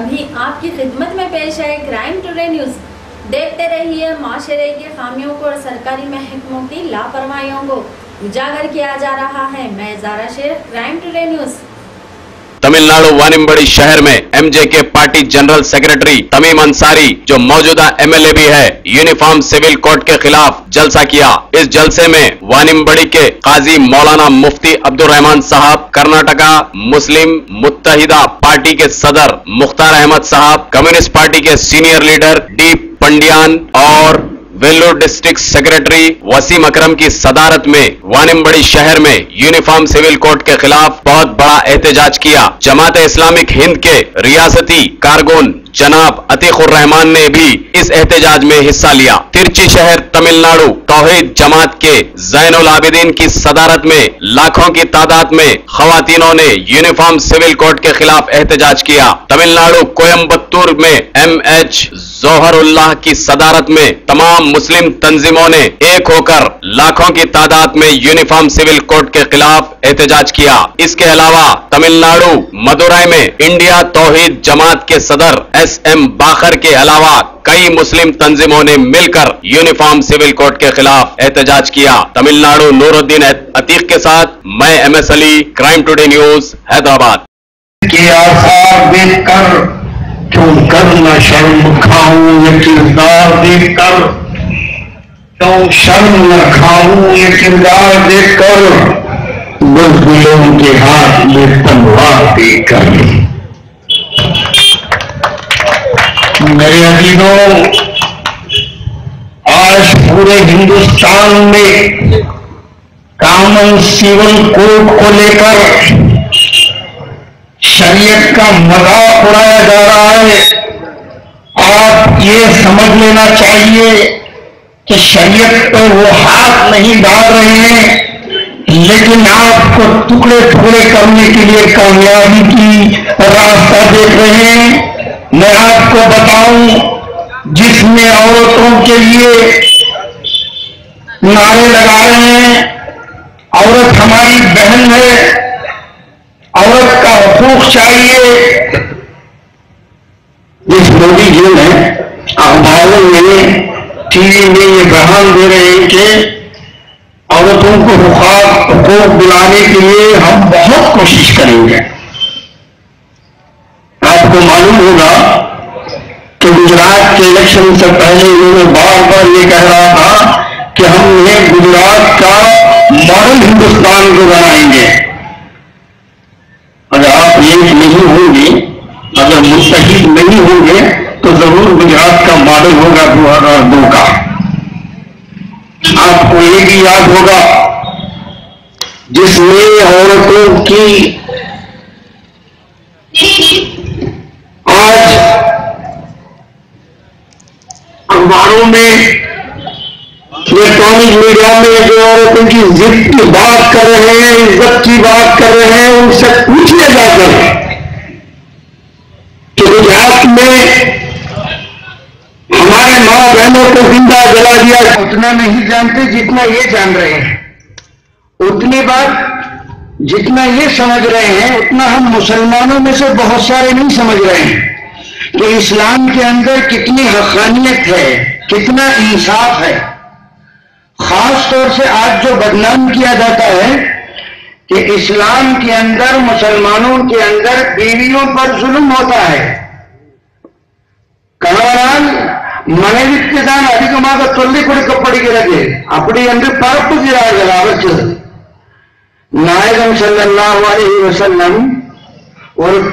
ابھی آپ کی خدمت میں پیش ہے کرائم ٹوڈے نیوز۔ دیکھتے رہیے معاشرے کی خامیوں کو اور سرکاری محکموں کی لاپرواہیوں کو اجاگر کیا جا رہا ہے۔ میں Zara Sheikh, crime today news. Tamil Nadu Vaniyambadi شہر میں M J K party general secretary Tamim Ansari, جو موجودہ ایم ایل اے بھی ہے، یونیفارم سول کوڈ کے خلاف جلسہ کیا۔ اس جلسے میں وانمبڑی کے قاضی مولانا مفتی عبد الرحمان صاحب، کرناٹکا مسلم متحدہ پارٹی کے صدر مختار احمد صاحب، کمیونسٹ پارٹی کے سینئر لیڈر ڈی پنڈیان اور ویلور ڈسٹرکٹ سیکرٹری وسیم اکرم کی صدارت میں وانمبڑی شہر میں یونیفارم سول کوڈ کے خلاف بہت بڑا احتجاج کیا۔ جماعت اسلامک ہند کے ریاستی کارکن جناب عتیق الرحمان نے بھی اس احتجاج میں حصہ لیا۔ ترچی شہر تمل ناڈو توحید جماعت کے زین العابدین کی صدارت میں لاکھوں کی تعداد میں خواتینوں نے یونیفارم سول کوڈ کے خلاف احتجاج کیا۔ تمل ناڈو کوئمبتور میں ایم ایچ ظہر اللہ کی صدارت میں تمام مسلم تنظیموں نے ایک ہو کر لاکھوں کی تعداد میں یونیفارم سول کوڈ کے خلاف احتجاج کیا۔ اس کے علاوہ تمل ناڈو مدورائی میں انڈیا توحید جماعت کے صدر ایس ایم باخر کے علاوہ کئی مسلم تنظیموں نے مل کر یونیفارم سول کوڈ کے خلاف احتجاج کیا۔ تمل ناڈو نور الدین عتیق کے ساتھ میں ایم ایس علی، کرائم ٹوڈے نیوز، حیدرآباد۔ کے آثار دیکھ کر کیوں کر نہ شرم کھاؤں، یہ کردار دیکھ کر کیوں شرم نہ کھاؤں، یہ کردار دیکھ کر بزدلوں کے ہاتھ میں تلوار دیکھ کر۔ میرے عزیزوں، آج پورے ہندوستان میں کامن سول کوڈ کو لے کر شریعت کا مذاق اڑایا جا رہا ہے۔ آپ یہ سمجھ لینا چاہیے کہ شریعت پہ وہ ہاتھ نہیں ڈال رہے ہیں، لیکن آپ کو ٹکڑے ٹکڑے کرنے کے لیے کامیابی کی راستہ دیکھ رہے ہیں۔ میں آپ کو بتاؤں، جس میں عورتوں کے لیے نعرے لگا رہے ہیں، عورت ہماری بہن ہے، عورت کا حقوق چاہیے، جس مودی جی نے اخباروں میں ٹی وی میں یہ بیان دے رہے ہیں کہ عورتوں کو حقوق دلانے کے لیے ہم بہت کوشش کریں گے۔ آپ کو معلوم ہوگا کہ گجرات کے الیکشن سے پہلے انہوں نے بار بار یہ کہہ رہا تھا کہ ہم نے گجرات کا ماڈل ہندوستان کو بنائیں گے۔ اگر آپ ایک نہیں ہوں گے، اگر متحد نہیں ہوں گے تو ضرور گجرات کا ماڈل ہوگا 2002 کا۔ آپ کو یہ بھی یاد ہوگا جس میں عورتوں کی آج اخباروں میں، الیکٹرانک میڈیا میں جو عورتوں کی ضد کی بات کر رہے ہیں، عزت کی بات کر رہے ہیں، ان سے پوچھنے جا کر کہ گجرات میں ہمارے ماں بہنوں کو زندہ جلا دیا، اتنا نہیں جانتے جتنا یہ جان رہے ہیں، اتنی بات جتنا یہ سمجھ رہے ہیں اتنا ہم مسلمانوں میں سے بہت سارے نہیں سمجھ رہے ہیں کہ اسلام کے اندر کتنی حقانیت ہے، کتنا انصاف ہے۔ خاص طور سے آج جو بدنام کیا جاتا ہے کہ اسلام کے اندر، مسلمانوں کے اندر بیویوں پر ظلم ہوتا ہے۔ کہاں منیوی دان ادھکமாக சொல்லிக் கொடுக்கப்படுகிறது, அப்படி என்று பரப்புகிறார்கள் அவர்கள்। நாயகம் ஸல்லல்லாஹு அலைஹி வஸல்லம் ஒரு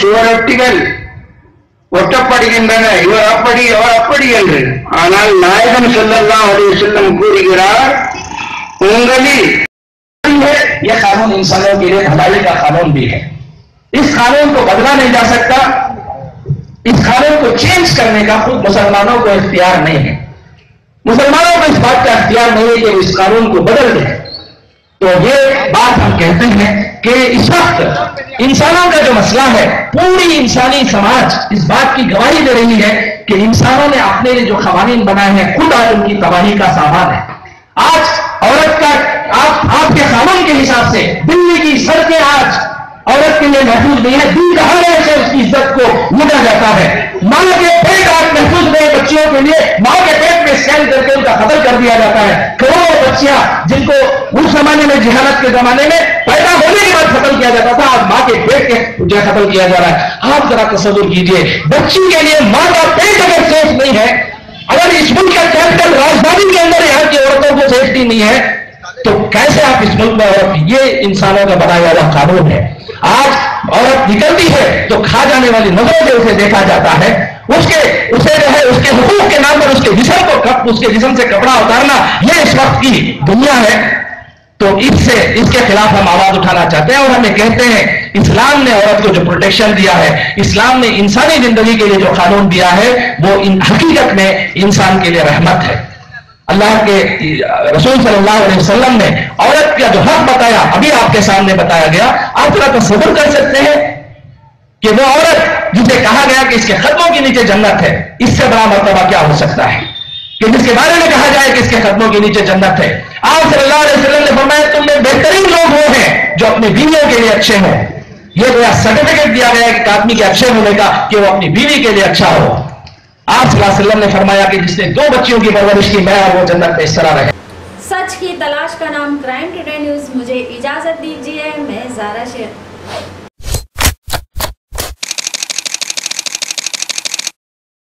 சுவரொட்டிகள் ஒட்டப்படுகின்றன, இவர் அப்படி அவர் அப்படி என்று। ஆனால் நாயகம் ஸல்லல்லாஹு அலைஹி வஸல்லம் கூறுகிறார், உங்களில் یہ قانون انسانوں کے لیے بھلائی کا قانون بھی ہے، اس قانون کو بدلا نہیں جا سکتا، اس قانون کو چینج کرنے کا خود مسلمانوں کو اختیار نہیں ہے۔ مسلمانوں کو اس بات کا اختیار نہیں ہے کہ وہ اس قانون کو بدل دیں۔ تو یہ بات ہم کہتے ہیں کہ اس وقت انسانوں کا جو مسئلہ ہے، پوری انسانی سماج اس بات کی گواہی دے رہی ہے کہ کہ انسانوں نے اپنے لیے جو قوانین بنائے ہیں خود آج ان کی تباہی کا سامان ہے. آج عورت کا آپ کے قانون کے حساب سے دلی کی سڑکیں آج عورت کے لیے محفوظ نہیں ہے. دن دہاڑے سے اس کی عزت کو لوٹا جاتا ہے. ماں کے پیٹ آج محفوظ نہیں ہے بچیوں کے لیے. ماں کے پیٹ میں اسکین کر کے ان کا قتل کر دیا جاتا ہے. کروڑوں بچیاں جن کو اس زمانے میں جہالت کے زمانے میں پیدا ہونے کے بعد قتل کیا جاتا تھا, آج ماں کے پیٹ کے جو قتل کیا جا رہا ہے. آپ ذرا تصور کیجئے, بچی کے لیے ماں کا پیٹ اگر سیف نہیں ہے, اگر اس ملک کا کیپٹل راجدھانی کے اندر یہاں کی عورتوں کو سیفٹی نہیں ہے, تو کیسے آپ اس ملک میں عورت, یہ انسانوں کا بنایا ہوا قانون ہے. آج عورت نکلتی ہے تو کھا جانے والی نظروں سے اسے دیکھا جاتا ہے. اسے جو ہے اس کے حقوق کے نام پر اس کے جسم سے کپڑا اتارنا, یہ اس وقت کی دنیا ہے. تو اس کے خلاف ہم آواز اٹھانا چاہتے ہیں اور ہمیں کہتے ہیں اسلام نے عورت کو جو پروٹیکشن دیا ہے, اسلام نے انسانی زندگی کے لیے جو قانون دیا ہے, وہ حقیقت میں انسان کے لیے رحمت ہے. اللہ کے رسول صلی اللہ علیہ وسلم نے عورت کا جو حق بتایا, ابھی آپ کے سامنے بتایا گیا, آپ ذرا تصور کر سکتے ہیں کہ وہ عورت جسے کہا گیا کہ اس کے قدموں کے نیچے جنت ہے, اس سے بڑا مرتبہ کیا ہو سکتا ہے کہ جس کے بارے میں کہا جائے کہ اس کے قدموں کے نیچے جنت ہے. آپ صلی اللہ علیہ وسلم نے فرمایا تم میں بہترین لوگ وہ ہیں جو اپنی بیویوں کے لیے اچھے ہوں. یہ گویا سرٹیفکیٹ دیا گیا کہ آدمی کے اچھے ہونے کا کہ وہ اپنی بیوی کے لیے اچھا ہو. آپ صلی اللہ علیہ وسلم نے فرمایا کہ جس نے 2 بچیوں کی پرورش کی, میں اور وہ جنت میں اس طرح رہے. سچ کی تلاش کا نام کرائم ٹوڈے نیوز. مجھے اجازت دیجیے, میں زارا شیخ.